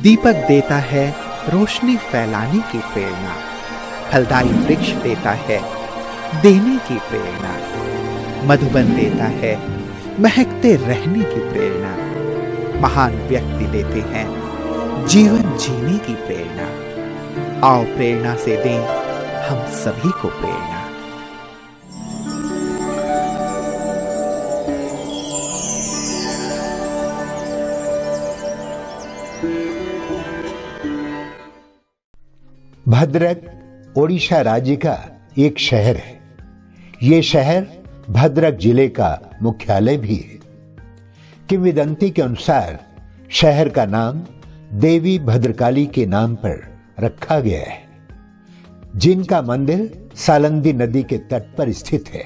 दीपक देता है रोशनी फैलाने की प्रेरणा, फलदायी वृक्ष देता है देने की प्रेरणा, मधुबन देता है महकते रहने की प्रेरणा, महान व्यक्ति देते हैं जीवन जीने की प्रेरणा। आओ प्रेरणा से दें हम सभी को प्रेरणा। भद्रक ओडिशा राज्य का एक शहर है। ये शहर भद्रक जिले का मुख्यालय भी है। किंवदंती के अनुसार शहर का नाम देवी भद्रकाली के नाम पर रखा गया है, जिनका मंदिर सालंदी नदी के तट पर स्थित है।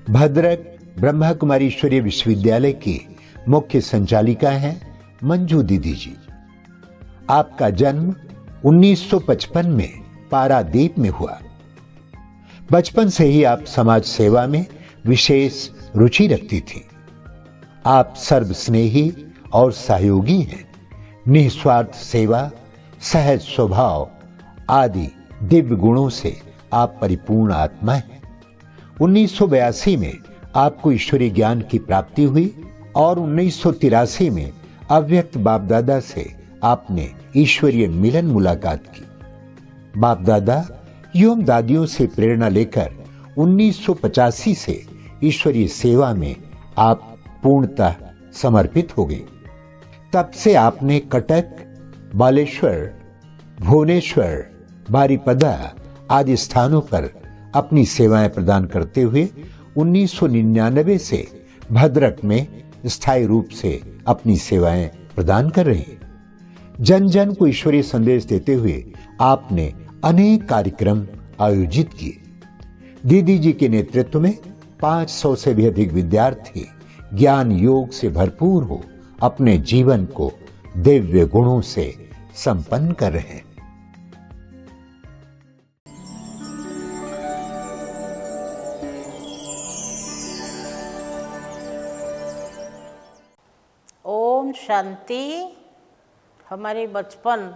भद्रक ब्रह्मा कुमारीश्वरी विश्वविद्यालय की मुख्य संचालिका हैं मंजू दीदी जी। आपका जन्म 1955 में पारादीप में हुआ। बचपन से ही आप समाज सेवा में विशेष रुचि रखती थी। आप सर्वस्नेही और सहयोगी हैं। निस्वार्थ सेवा, सहज स्वभाव आदि दिव्य गुणों से आप परिपूर्ण आत्मा हैं। 1982 में आपको ईश्वरीय ज्ञान की प्राप्ति हुई और 1983 में अव्यक्त बाप दादा से आपने ईश्वरीय मिलन मुलाकात की। बाप दादा एवं दादियों से प्रेरणा लेकर 1985 से ईश्वरीय सेवा में आप पूर्णतः समर्पित हो गए। तब से आपने कटक, बालेश्वर, भुवनेश्वर, बारीपदा आदि स्थानों पर अपनी सेवाएं प्रदान करते हुए 1999 से भद्रक में स्थायी रूप से अपनी सेवाएं प्रदान कर रहे हैं। जन जन को ईश्वरीय संदेश देते हुए आपने अनेक कार्यक्रम आयोजित किए। दीदी जी के नेतृत्व में 500 से भी अधिक विद्यार्थी ज्ञान योग से भरपूर हो अपने जीवन को दिव्य गुणों से संपन्न कर रहे हैं। ओम शांति। हमारी बचपन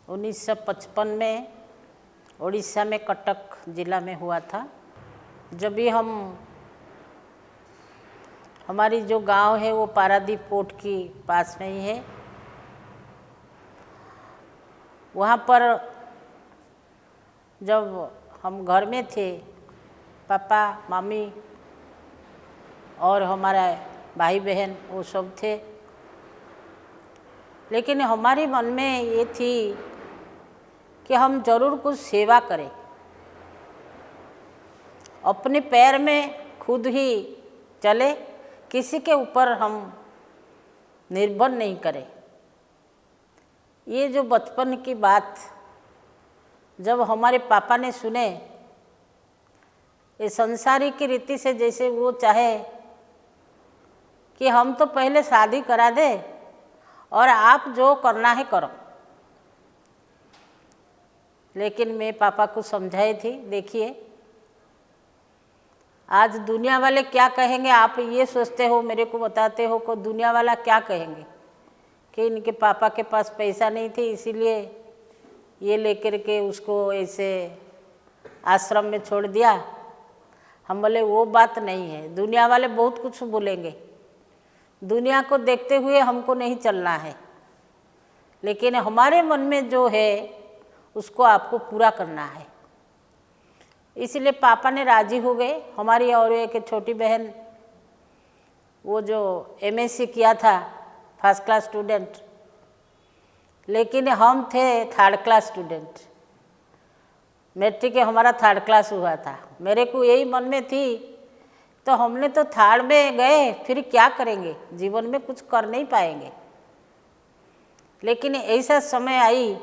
1955 में उड़ीसा में कटक जिला में हुआ था। जब भी हमारी जो गांव है वो पारादीप पोर्ट की पास में ही है। वहाँ पर जब हम घर में थे, पापा मम्मी और हमारा भाई बहन वो सब थे, लेकिन हमारे मन में ये थी कि हम जरूर कुछ सेवा करें, अपने पैर में खुद ही चले, किसी के ऊपर हम निर्भर नहीं करें। ये जो बचपन की बात जब हमारे पापा ने सुने, ये संसारी की रीति से जैसे वो चाहे कि हम तो पहले शादी करा दे और आप जो करना है करो, लेकिन मैं पापा को समझाई थी, देखिए आज दुनिया वाले क्या कहेंगे, आप ये सोचते हो, मेरे को बताते हो को दुनिया वाला क्या कहेंगे कि इनके पापा के पास पैसा नहीं थे इसीलिए ये लेकर के उसको ऐसे आश्रम में छोड़ दिया। हम बोले वो बात नहीं है, दुनिया वाले बहुत कुछ बोलेंगे, दुनिया को देखते हुए हमको नहीं चलना है, लेकिन हमारे मन में जो है उसको आपको पूरा करना है। इसलिए पापा ने राजी हो गए। हमारी और एक छोटी बहन वो जो एमएससी किया था, फर्स्ट क्लास स्टूडेंट, लेकिन हम थे थर्ड क्लास स्टूडेंट। मैट्रिक हमारा थर्ड क्लास हुआ था। मेरे को यही मन में थी, तो हमने तो थर्ड में गए, फिर क्या करेंगे, जीवन में कुछ कर नहीं पाएंगे। लेकिन ऐसा समय आई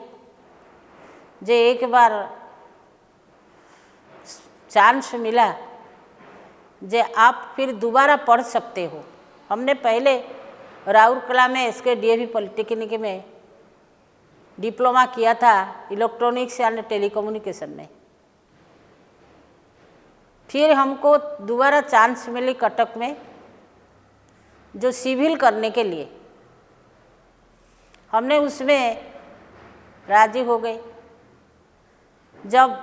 जो एक बार चांस मिला जो आप फिर दोबारा पढ़ सकते हो। हमने पहले राउरकेला में इसके डीएवी पॉलिटेक्निक में डिप्लोमा किया था इलेक्ट्रॉनिक्स एंड टेलीकम्युनिकेशन में। फिर हमको दोबारा चांस मिली कटक में जो सिविल करने के लिए। हमने उसमें राजी हो गए। जब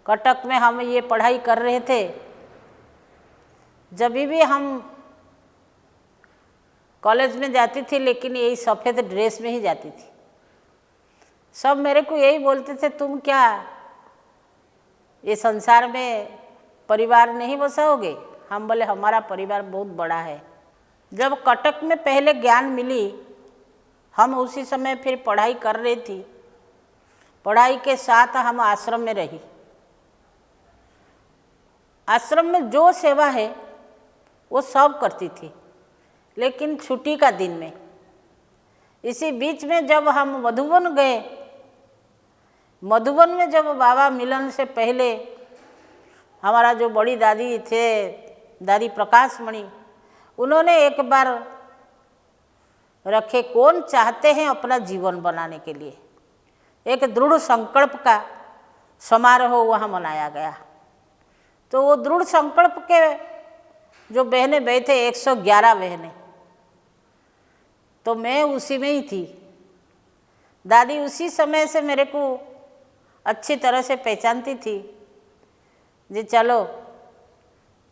कटक में हम ये पढ़ाई कर रहे थे, जब भी हम कॉलेज में जाती थी, लेकिन यही सफ़ेद ड्रेस में ही जाती थी। सब मेरे को यही बोलते थे, तुम क्या ये संसार में परिवार नहीं बसाओगे? हम बोले हमारा परिवार बहुत बड़ा है। जब कटक में पहले ज्ञान मिली, हम उसी समय फिर पढ़ाई कर रही थी। पढ़ाई के साथ हम आश्रम में रही। आश्रम में जो सेवा है वो सब करती थी, लेकिन छुट्टी का दिन में। इसी बीच में जब हम मधुबन गए, मधुबन में जब बाबा मिलन से पहले हमारा जो बड़ी दादी थे, दादी प्रकाश मणि, उन्होंने एक बार रखे, कौन चाहते हैं अपना जीवन बनाने के लिए, एक दृढ़ संकल्प का समारोह वहाँ मनाया गया। तो वो दृढ़ संकल्प के जो बहनें बैठे 111 बहनें, तो मैं उसी में ही थी। दादी उसी समय से मेरे को अच्छी तरह से पहचानती थी जी। चलो,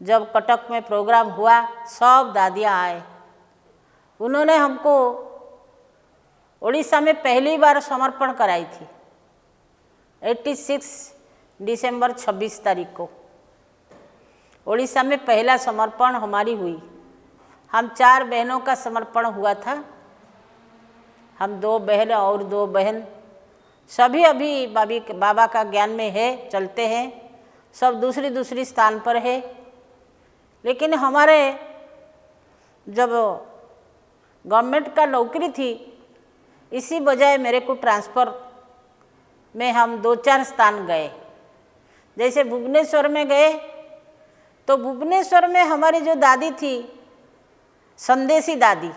जब कटक में प्रोग्राम हुआ, सब दादियाँ आए। उन्होंने हमको उड़ीसा में पहली बार समर्पण कराई थी 86 दिसंबर 26 तारीख को। उड़ीसा में पहला समर्पण हमारी हुई। हम 4 बहनों का समर्पण हुआ था। हम 2 बहन और 2 बहन, सभी अभी बाबा का ज्ञान में है, चलते हैं, सब दूसरी दूसरी स्थान पर है। लेकिन हमारे जब गवर्नमेंट का नौकरी थी, इसी बजाय मेरे को ट्रांसफ़र में हम 2-4 स्थान गए। जैसे भुवनेश्वर में गए, तो भुवनेश्वर में हमारी जो दादी थी, संदेशी दादी,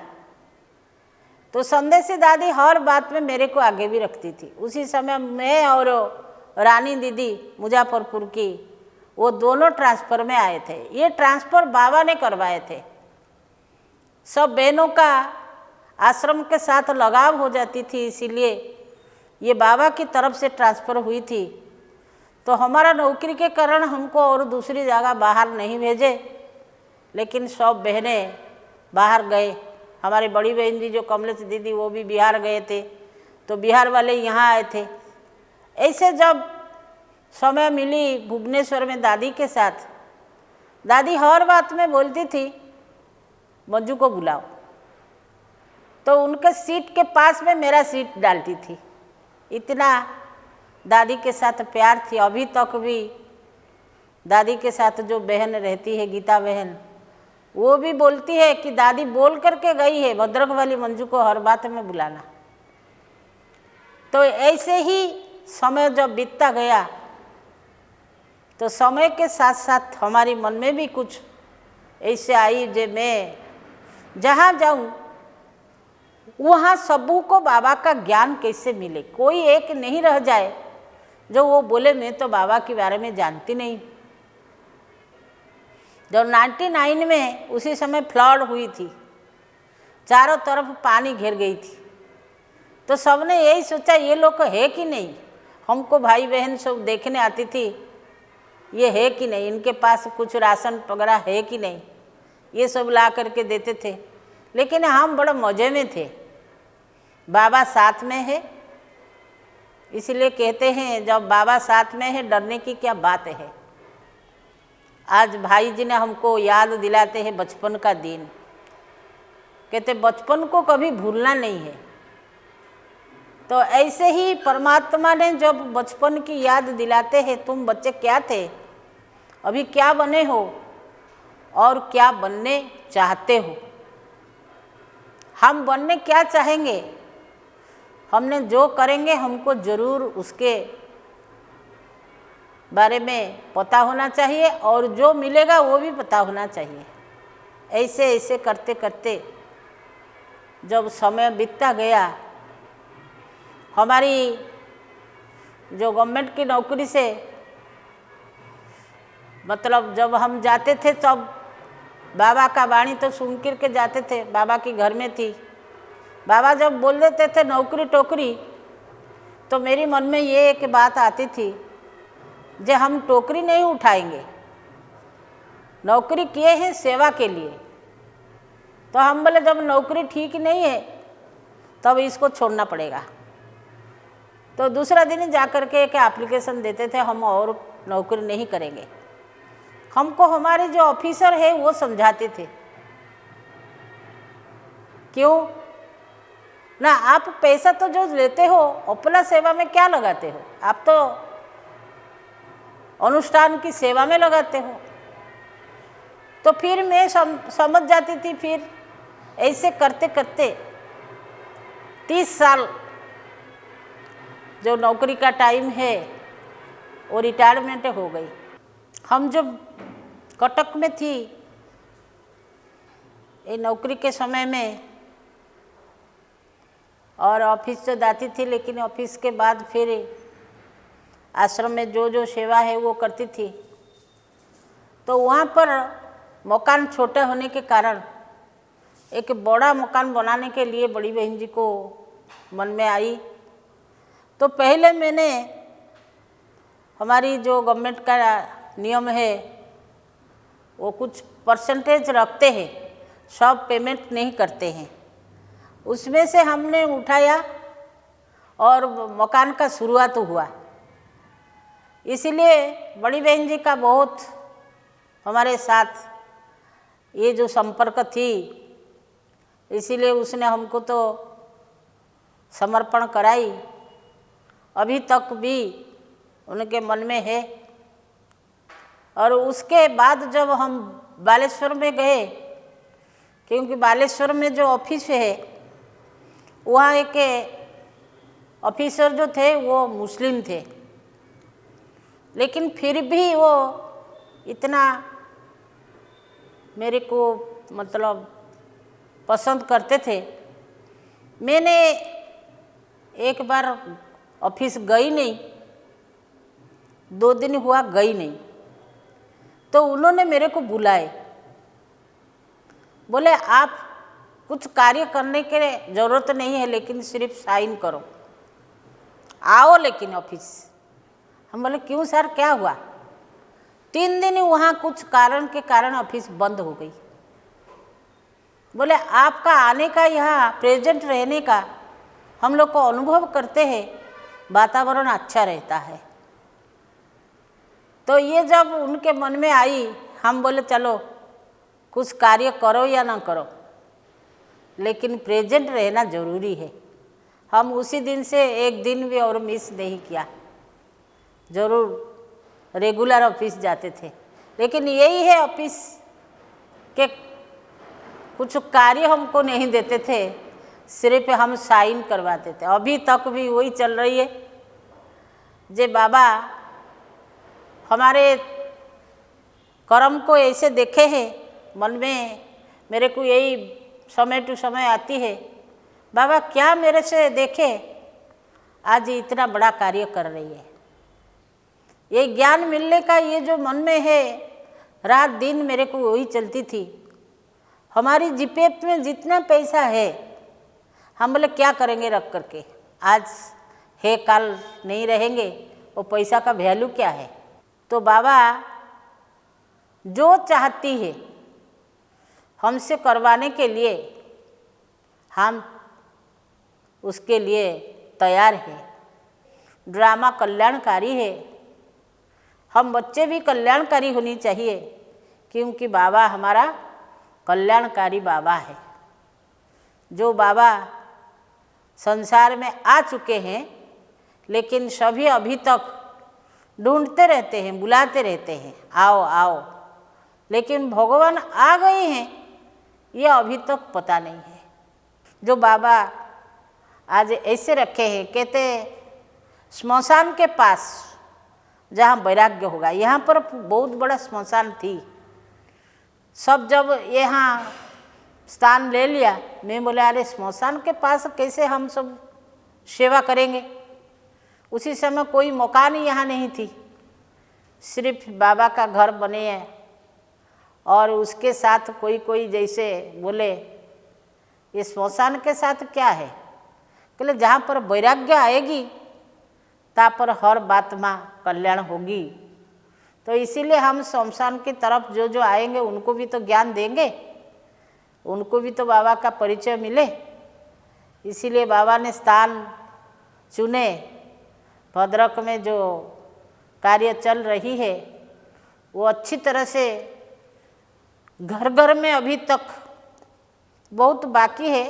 तो संदेशी दादी हर बात में मेरे को आगे भी रखती थी। उसी समय मैं और रानी दीदी मुजफ्फरपुर की, वो दोनों ट्रांसफ़र में आए थे। ये ट्रांसफ़र बाबा ने करवाए थे। सब बहनों का आश्रम के साथ लगाव हो जाती थी, इसीलिए ये बाबा की तरफ से ट्रांसफ़र हुई थी। तो हमारा नौकरी के कारण हमको और दूसरी जगह बाहर नहीं भेजे, लेकिन सब बहनें बाहर गए। हमारी बड़ी बहन जी जो कमलेश दीदी, वो भी बिहार गए थे, तो बिहार वाले यहाँ आए थे। ऐसे जब समय मिली भुवनेश्वर में दादी के साथ, दादी हर बात में बोलती थी मंजू को बुलाओ, तो उनके सीट के पास में मेरा सीट डालती थी। इतना दादी के साथ प्यार थी। अभी तक भी दादी के साथ जो बहन रहती है, गीता बहन, वो भी बोलती है कि दादी बोल करके गई है भद्रक वाली मंजू को हर बात में बुलाना। तो ऐसे ही समय जब बीतता गया, तो समय के साथ साथ हमारी मन में भी कुछ ऐसे आई जो मैं जहाँ जाऊँ वहाँ सबू को बाबा का ज्ञान कैसे मिले, कोई एक नहीं रह जाए जो वो बोले मैं तो बाबा के बारे में जानती नहीं। जब 99 में उसी समय फ्लड हुई थी, चारों तरफ पानी घिर गई थी, तो सबने यही सोचा ये लोग है कि नहीं। हमको भाई बहन सब देखने आती थी, ये है कि नहीं, इनके पास कुछ राशन वगैरह है कि नहीं, ये सब ला करके देते थे। लेकिन हम बड़े मज़े में थे, बाबा साथ में है, इसलिए कहते हैं जब बाबा साथ में है डरने की क्या बात है। आज भाई जी ने हमको याद दिलाते हैं बचपन का दिन, कहते बचपन को कभी भूलना नहीं है। तो ऐसे ही परमात्मा ने जब बचपन की याद दिलाते हैं, तुम बच्चे क्या थे, अभी क्या बने हो और क्या बनने चाहते हो। हम बनने क्या चाहेंगे, हमने जो करेंगे हमको ज़रूर उसके बारे में पता होना चाहिए, और जो मिलेगा वो भी पता होना चाहिए। ऐसे ऐसे करते करते जब समय बीतता गया, हमारी जो गवर्नमेंट की नौकरी से मतलब जब हम जाते थे तब बाबा का वाणी तो सुन कर के जाते थे, बाबा के घर में थी। बाबा जब बोल देते थे नौकरी टोकरी, तो मेरी मन में ये एक बात आती थी, जे हम टोकरी नहीं उठाएंगे, नौकरी किए हैं सेवा के लिए। तो हम बोले जब नौकरी ठीक नहीं है तब इसको छोड़ना पड़ेगा। तो दूसरा दिन ही जा कर के एक एप्लीकेशन देते थे, हम और नौकरी नहीं करेंगे। हमको हमारे जो ऑफिसर है वो समझाते थे, क्यों ना आप पैसा तो जो लेते हो अपना सेवा में क्या लगाते हो, आप तो अनुष्ठान की सेवा में लगाते हो। तो फिर मैं समझ जाती थी। फिर ऐसे करते करते 30 साल जो नौकरी का टाइम है वो रिटायरमेंट हो गई। हम जब कटक में थी ये नौकरी के समय में, और ऑफिस तो जाती थी, लेकिन ऑफिस के बाद फिर आश्रम में जो जो सेवा है वो करती थी। तो वहाँ पर मकान छोटे होने के कारण एक बड़ा मकान बनाने के लिए बड़ी बहन जी को मन में आई। तो पहले मैंने, हमारी जो गवर्नमेंट का नियम है वो कुछ परसेंटेज रखते हैं, सब पेमेंट नहीं करते हैं, उसमें से हमने उठाया और मकान का शुरुआत हुआ। इसीलिए बड़ी बहन जी का बहुत हमारे साथ ये जो संपर्क थी, इसीलिए उसने हमको तो समर्पण कराई, अभी तक भी उनके मन में है। और उसके बाद जब हम बालेश्वर में गए, क्योंकि बालेश्वर में जो ऑफिस है वहाँ एक ऑफिसर जो थे वो मुस्लिम थे, लेकिन फिर भी वो इतना मेरे को मतलब पसंद करते थे। मैंने एक बार ऑफिस गई नहीं, 2 दिन हुआ गई नहीं, तो उन्होंने मेरे को बुलाए, बोले आप कुछ कार्य करने के ज़रूरत नहीं है, लेकिन सिर्फ साइन करो, आओ लेकिन ऑफिस। हम बोले क्यों सर, क्या हुआ? 3 दिन वहाँ कुछ कारण के कारण ऑफिस बंद हो गई। बोले आपका आने का, यहाँ प्रेजेंट रहने का हम लोग को अनुभव करते हैं, वातावरण अच्छा रहता है। तो ये जब उनके मन में आई, हम बोले चलो कुछ कार्य करो या ना करो, लेकिन प्रेजेंट रहना ज़रूरी है। हम उसी दिन से एक दिन भी और मिस नहीं किया, ज़रूर रेगुलर ऑफिस जाते थे। लेकिन यही है ऑफिस के कुछ कार्य हमको नहीं देते थे, सिर्फ हम साइन करवाते थे। अभी तक भी वही चल रही है। जे बाबा हमारे कर्म को ऐसे देखे हैं, मन में मेरे को यही समय टू समय आती है, बाबा क्या मेरे से देखे आज इतना बड़ा कार्य कर रही है। ये ज्ञान मिलने का ये जो मन में है, रात दिन मेरे को वही चलती थी। हमारी जीपेप में जितना पैसा है, हम बोले क्या करेंगे रख करके, आज है कल नहीं रहेंगे, वो पैसा का वैल्यू क्या है। तो बाबा जो चाहती है हमसे करवाने के लिए, हम उसके लिए तैयार हैं। ड्रामा कल्याणकारी है, हम बच्चे भी कल्याणकारी होनी चाहिए, क्योंकि बाबा हमारा कल्याणकारी बाबा है। जो बाबा संसार में आ चुके हैं, लेकिन सभी अभी तक ढूंढते रहते हैं, बुलाते रहते हैं, आओ आओ, लेकिन भगवान आ गए हैं ये अभी तक पता नहीं है। जो बाबा आज ऐसे रखे हैं, कहते स्मशान के पास जहाँ वैराग्य होगा, यहाँ पर बहुत बड़ा स्मशान थी। सब जब यहाँ स्थान ले लिया, मैं बोला अरे स्मशान के पास कैसे हम सब सेवा करेंगे। उसी समय कोई मकान यहाँ नहीं थी, सिर्फ बाबा का घर बने हैं। और उसके साथ कोई कोई जैसे बोले ये स्मशान के साथ क्या है? बोले जहाँ पर वैराग्य आएगी तहाँ पर हर बात में कल्याण होगी। तो इसीलिए हम शमशान की तरफ जो जो आएंगे उनको भी तो ज्ञान देंगे, उनको भी तो बाबा का परिचय मिले। इसीलिए बाबा ने स्थान चुने। भद्रक में जो कार्य चल रही है वो अच्छी तरह से घर घर में अभी तक बहुत बाकी है,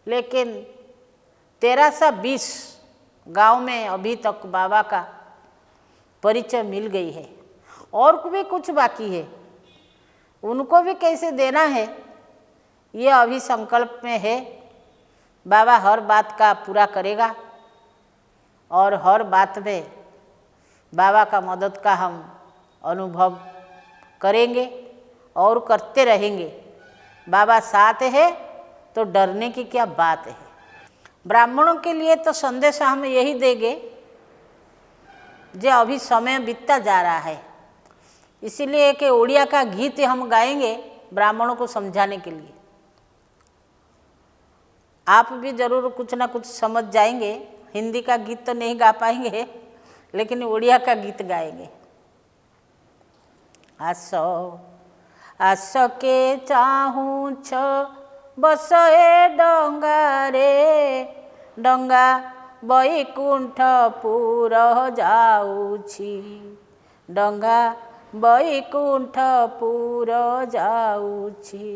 लेकिन 1320 गांव में अभी तक बाबा का परिचय मिल गई है। और भी कुछ बाकी है, उनको भी कैसे देना है ये अभी संकल्प में है। बाबा हर बात का पूरा करेगा और हर बात में बाबा का मदद का हम अनुभव करेंगे और करते रहेंगे। बाबा साथ है तो डरने की क्या बात है। ब्राह्मणों के लिए तो संदेश हम यही देंगे, जो अभी समय बीतता जा रहा है, इसीलिए कि उड़िया का गीत हम गाएंगे ब्राह्मणों को समझाने के लिए। आप भी जरूर कुछ ना कुछ समझ जाएंगे। हिंदी का गीत तो नहीं गा पाएंगे, लेकिन उड़िया का गीत गाएंगे। आसो आसो के चाहूँ छ बस ए डंगा रे, डंगा बैकुंठपुर जाऊछि, डंगा बैकुंठपुर जाऊछि।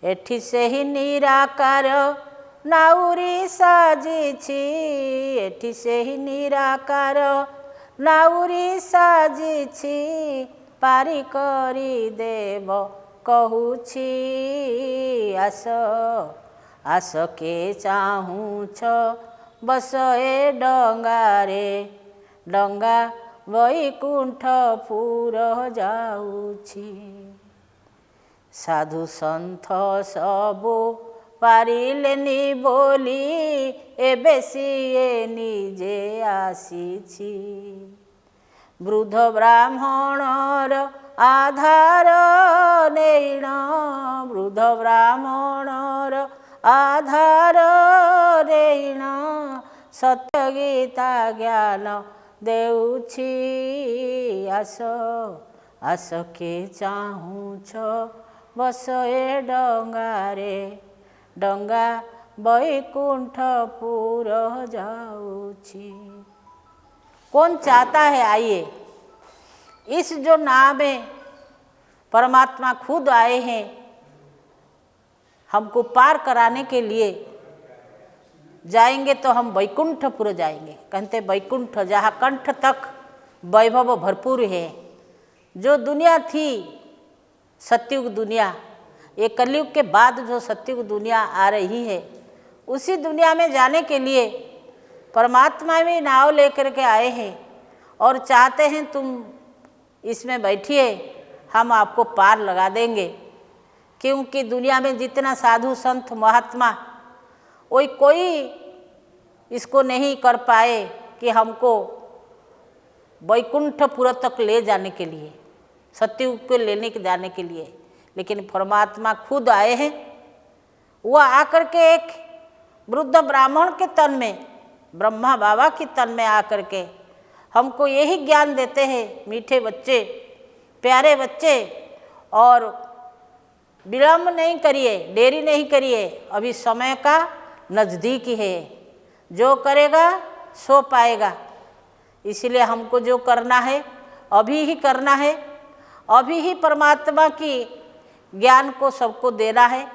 एठी से ही निराकार नाउरी साजिछि, एठी से ही निराकार नाउरी साजिछि, पारी करी देव कहूछि। आस आस के चाहूँ छ बस ए डंगा रे, डंगा बैकुंठपुर जाऊछि। साधु सन्थ सबो पारिलेनि बोली, एबे सिए निजे आसीछि। वृद्ध ब्राह्मणर आधार नेण, वृद्ध ब्राह्मणर आधार नेण, सत्य गीता ज्ञान देउछि। आस आस के चाहूँ छ बस ए डंगा रे, डंगा बैकुंठपुर जाऊछि। कौन चाहता है आइए, इस जो नाव में परमात्मा खुद आए हैं हमको पार कराने के लिए। जाएंगे तो हम वैकुंठपुर जाएंगे। कहते वैकुंठ जहाँ कंठ तक वैभव भरपूर है। जो दुनिया थी सतयुग दुनिया, ये कलयुग के बाद जो सतयुग दुनिया आ रही है, उसी दुनिया में जाने के लिए परमात्मा भी नाव लेकर के आए हैं और चाहते हैं तुम इसमें बैठिए, हम आपको पार लगा देंगे। क्योंकि दुनिया में जितना साधु संत महात्मा, वही कोई इसको नहीं कर पाए कि हमको वैकुंठपुर तक ले जाने के लिए, सतयुग को लेने के जाने के लिए। लेकिन परमात्मा खुद आए हैं। वह आकर के एक वृद्ध ब्राह्मण के तन में, ब्रह्मा बाबा की तन में आकर के हमको यही ज्ञान देते हैं। मीठे बच्चे, प्यारे बच्चे, और विलम्ब नहीं करिए, देरी नहीं करिए, अभी समय का नज़दीक है। जो करेगा सो पाएगा। इसलिए हमको जो करना है अभी ही करना है, अभी ही परमात्मा की ज्ञान को सबको देना है।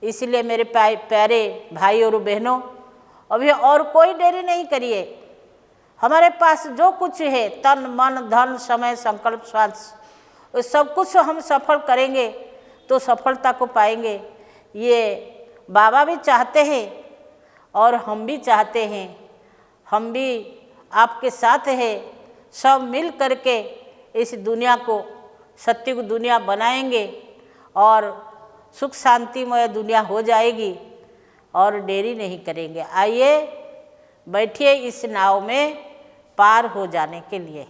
इसलिए मेरे प्यारे भाई और बहनों, अभी और कोई देरी नहीं करिए। हमारे पास जो कुछ है, तन मन धन समय संकल्प श्वास, उस सब कुछ हम सफल करेंगे तो सफलता को पाएंगे। ये बाबा भी चाहते हैं और हम भी चाहते हैं। हम भी आपके साथ है। सब मिल करके इस दुनिया को सतयुग दुनिया बनाएंगे और सुख शांतिमय दुनिया हो जाएगी और देरी नहीं करेंगे। आइए बैठिए इस नाव में पार हो जाने के लिए।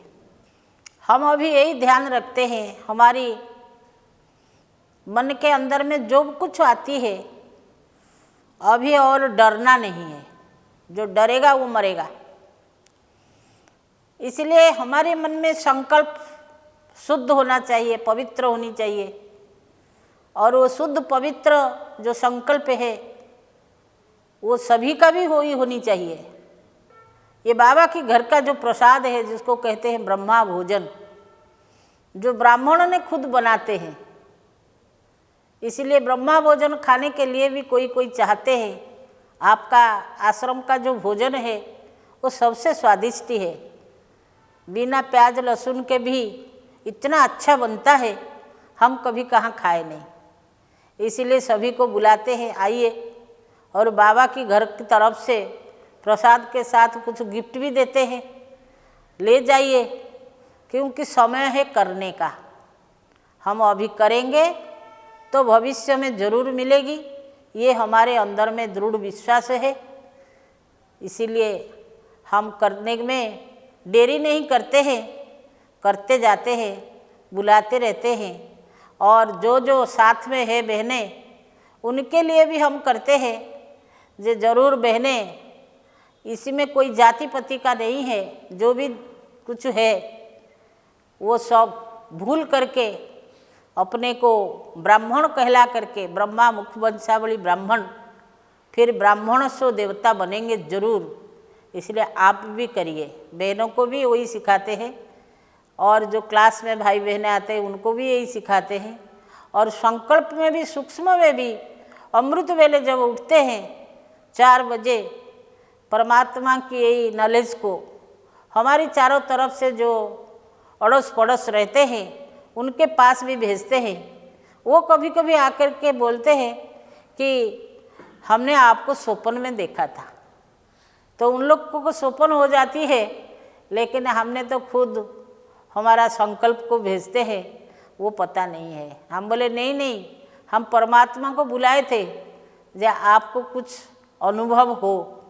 हम अभी यही ध्यान रखते हैं, हमारी मन के अंदर में जो कुछ आती है अभी और डरना नहीं है, जो डरेगा वो मरेगा। इसलिए हमारे मन में संकल्प शुद्ध होना चाहिए, पवित्र होनी चाहिए। और वो शुद्ध पवित्र जो संकल्प है वो सभी का भी होनी चाहिए। ये बाबा की घर का जो प्रसाद है जिसको कहते हैं ब्रह्मा भोजन, जो ब्राह्मणों ने खुद बनाते हैं, इसलिए ब्रह्मा भोजन खाने के लिए भी कोई कोई चाहते हैं। आपका आश्रम का जो भोजन है वो सबसे स्वादिष्ट है, बिना प्याज लहसुन के भी इतना अच्छा बनता है, हम कभी कहाँ खाए नहीं। इसीलिए सभी को बुलाते हैं, आइए। और बाबा की घर की तरफ से प्रसाद के साथ कुछ गिफ्ट भी देते हैं, ले जाइए, क्योंकि समय है करने का। हम अभी करेंगे तो भविष्य में ज़रूर मिलेगी, ये हमारे अंदर में दृढ़ विश्वास है। इसीलिए हम करने में देरी नहीं करते हैं, करते जाते हैं, बुलाते रहते हैं। और जो जो साथ में है बहनें, उनके लिए भी हम करते हैं। जो ज़रूर बहनें, इसी में कोई जाति पति का नहीं है, जो भी कुछ है वो सब भूल करके अपने को ब्राह्मण कहला करके, ब्रह्मा मुख वंशावली ब्राह्मण, फिर ब्राह्मण सो देवता बनेंगे ज़रूर। इसलिए आप भी करिए, बहनों को भी वही सिखाते हैं, और जो क्लास में भाई बहनें आते हैं उनको भी यही सिखाते हैं। और संकल्प में भी, सूक्ष्म में भी, अमृत वेले जब उठते हैं 4 बजे, परमात्मा की यही नॉलेज को हमारी चारों तरफ से जो अड़ोस पड़ोस रहते हैं उनके पास भी भेजते हैं। वो कभी कभी आकर के बोलते हैं कि हमने आपको स्वप्न में देखा था। तो उन लोग को स्वप्न हो जाती है, लेकिन हमने तो खुद हमारा संकल्प को भेजते हैं, वो पता नहीं है। हम बोले नहीं नहीं, हम परमात्मा को बुलाए थे, जो आपको कुछ अनुभव हो,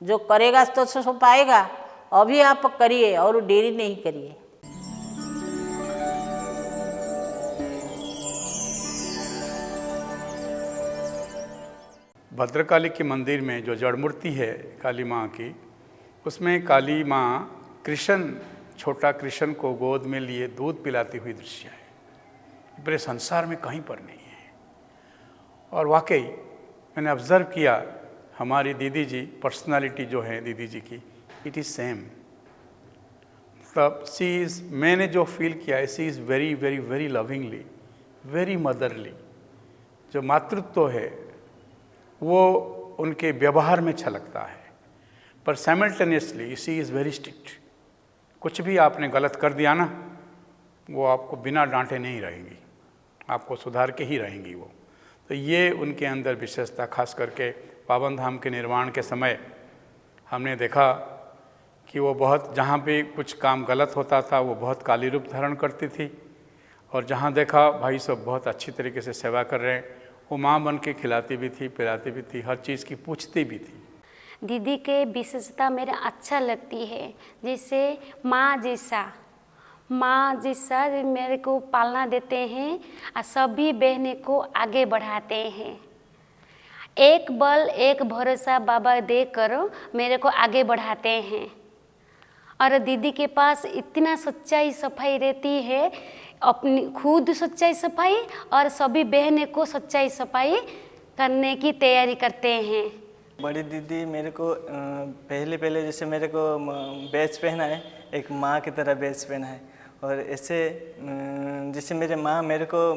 जो करेगा तो सो पाएगा। अभी आप करिए और देरी नहीं करिए। भद्रकाली के मंदिर में जो जड़ मूर्ति है काली माँ की, उसमें काली माँ कृष्ण, छोटा कृष्ण को गोद में लिए दूध पिलाती हुई दृश्य है। पूरे संसार में कहीं पर नहीं है। और वाकई मैंने ऑब्ज़र्व किया, हमारी दीदी जी, पर्सनालिटी जो है दीदी जी की, इट इज़ सेम। मतलब मैंने जो फील किया है, she is very very very lovingly, very motherly. जो मातृत्व है वो उनके व्यवहार में छलकता है, पर simultaneously she is very strict. कुछ भी आपने गलत कर दिया ना, वो आपको बिना डांटे नहीं रहेंगी, आपको सुधार के ही रहेंगी वो। तो ये उनके अंदर विशेषता, खास करके पावन धाम के निर्माण के समय हमने देखा कि वो बहुत, जहाँ भी कुछ काम गलत होता था वो बहुत काली रूप धारण करती थी, और जहाँ देखा भाई सब बहुत अच्छी तरीके से सेवा कर रहे हैं, वो माँ बन के खिलाती भी थी, पिलाती भी थी, हर चीज़ की पूछती भी थी। दीदी के विशेषता मेरे अच्छा लगती है, जैसे माँ जैसा मेरे को पालना देते हैं और सभी बहनें को आगे बढ़ाते हैं। एक बल एक भरोसा बाबा देकर मेरे को आगे बढ़ाते हैं। और दीदी के पास इतना सच्चाई सफाई रहती है, अपनी खुद सच्चाई सफाई और सभी बहनें को सच्चाई सफाई करने की तैयारी करते हैं। बड़ी दीदी मेरे को पहले जैसे मेरे को बैच पहना है, एक माँ की तरह बैच पहना है। और ऐसे जैसे मेरे माँ मेरे को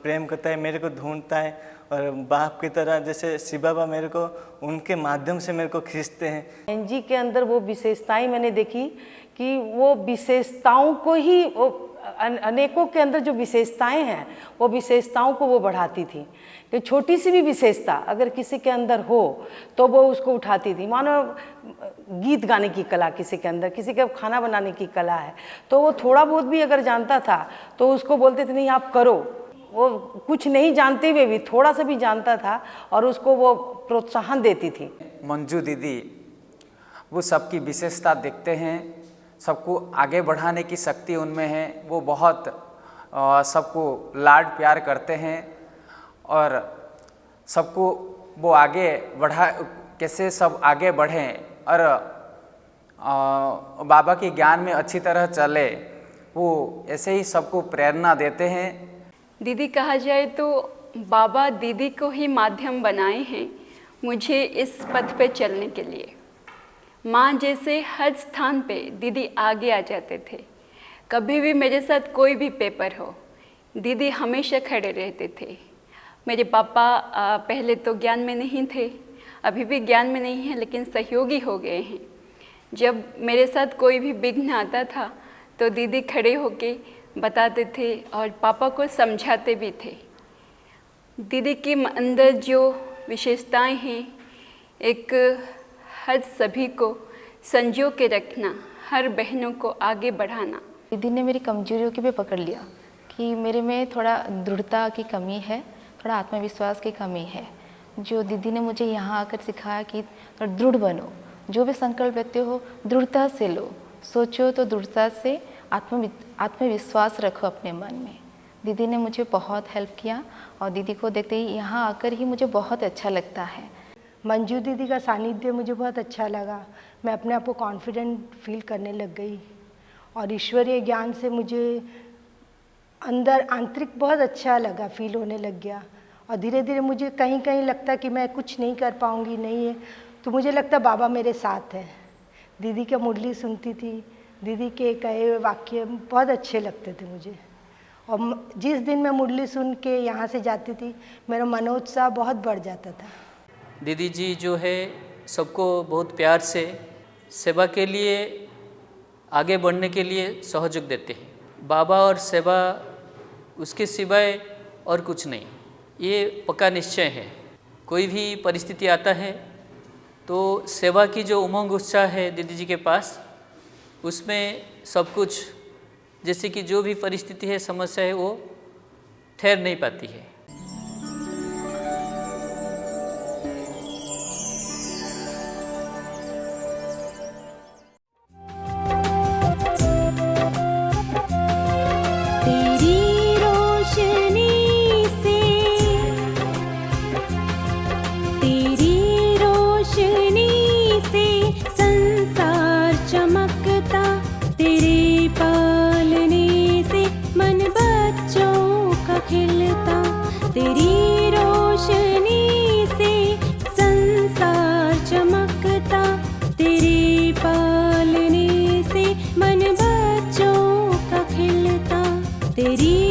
प्रेम करता है, मेरे को ढूंढता है, और बाप की तरह जैसे शिव बाबा मेरे को उनके माध्यम से मेरे को खींचते हैं। एनजी के अंदर वो विशेषताएं मैंने देखी कि वो विशेषताओं को ही, अनेकों के अंदर जो विशेषताएं हैं वो विशेषताओं को वो बढ़ाती थी। कि छोटी सी भी विशेषता अगर किसी के अंदर हो तो वो उसको उठाती थी। मानो गीत गाने की कला किसी के अंदर, किसी के खाना बनाने की कला है, तो वो थोड़ा बहुत भी अगर जानता था तो उसको बोलते थे नहीं आप करो। वो कुछ नहीं जानते हुए भी थोड़ा सा भी जानता था और उसको वो प्रोत्साहन देती थी। मंजू दीदी वो सबकी विशेषता देखते हैं, सबको आगे बढ़ाने की शक्ति उनमें है। वो बहुत सबको लाड प्यार करते हैं और सबको वो आगे बढ़ा, कैसे सब आगे बढ़ें और बाबा के ज्ञान में अच्छी तरह चले, वो ऐसे ही सबको प्रेरणा देते हैं। दीदी कहा जाए तो बाबा दीदी को ही माध्यम बनाए हैं मुझे इस पथ पे चलने के लिए। माँ जैसे हर स्थान पे दीदी आगे आ जाते थे। कभी भी मेरे साथ कोई भी पेपर हो, दीदी हमेशा खड़े रहते थे। मेरे पापा पहले तो ज्ञान में नहीं थे, अभी भी ज्ञान में नहीं है, लेकिन सहयोगी हो गए हैं। जब मेरे साथ कोई भी विघ्न आता था तो दीदी खड़े होके बताते थे और पापा को समझाते भी थे। दीदी के अंदर जो विशेषताएं हैं, एक हर सभी को संजो के रखना, हर बहनों को आगे बढ़ाना। दीदी ने मेरी कमजोरियों की भी पकड़ लिया कि मेरे में थोड़ा दृढ़ता की कमी है, थोड़ा आत्मविश्वास की कमी है, जो दीदी ने मुझे यहाँ आकर सिखाया कि दृढ़ बनो, जो भी संकल्प लेते हो दृढ़ता से लो, सोचो तो दृढ़ता से आत्मविश्वास रखो अपने मन में। दीदी ने मुझे बहुत हेल्प किया और दीदी को देखते ही यहाँ आकर ही मुझे बहुत अच्छा लगता है। मंजू दीदी का सानिध्य मुझे बहुत अच्छा लगा। मैं अपने आप को कॉन्फिडेंट फील करने लग गई और ईश्वरीय ज्ञान से मुझे अंदर आंतरिक बहुत अच्छा लगा, फील होने लग गया। और धीरे धीरे मुझे कहीं कहीं लगता कि मैं कुछ नहीं कर पाऊँगी, नहीं है, तो मुझे लगता बाबा मेरे साथ है। दीदी का मुरली सुनती थी, दीदी के कहे हुए वाक्य बहुत अच्छे लगते थे मुझे। और जिस दिन मैं मुरली सुन के यहाँ से जाती थी, मेरा मनोत्साह बहुत बढ़ जाता था। दीदी जी जो है सबको बहुत प्यार से सेवा के लिए, आगे बढ़ने के लिए सहयोग देते हैं। बाबा और सेवा, उसके सिवाय और कुछ नहीं, ये पक्का निश्चय है। कोई भी परिस्थिति आता है तो सेवा की जो उमंग उत्साह है दीदी जी के पास, उसमें सब कुछ, जैसे कि जो भी परिस्थिति है, समस्या है, वो ठहर नहीं पाती है। तेरी रोशनी से संसार चमकता, तेरे पालने से मन बच्चों का खिलता, तेरी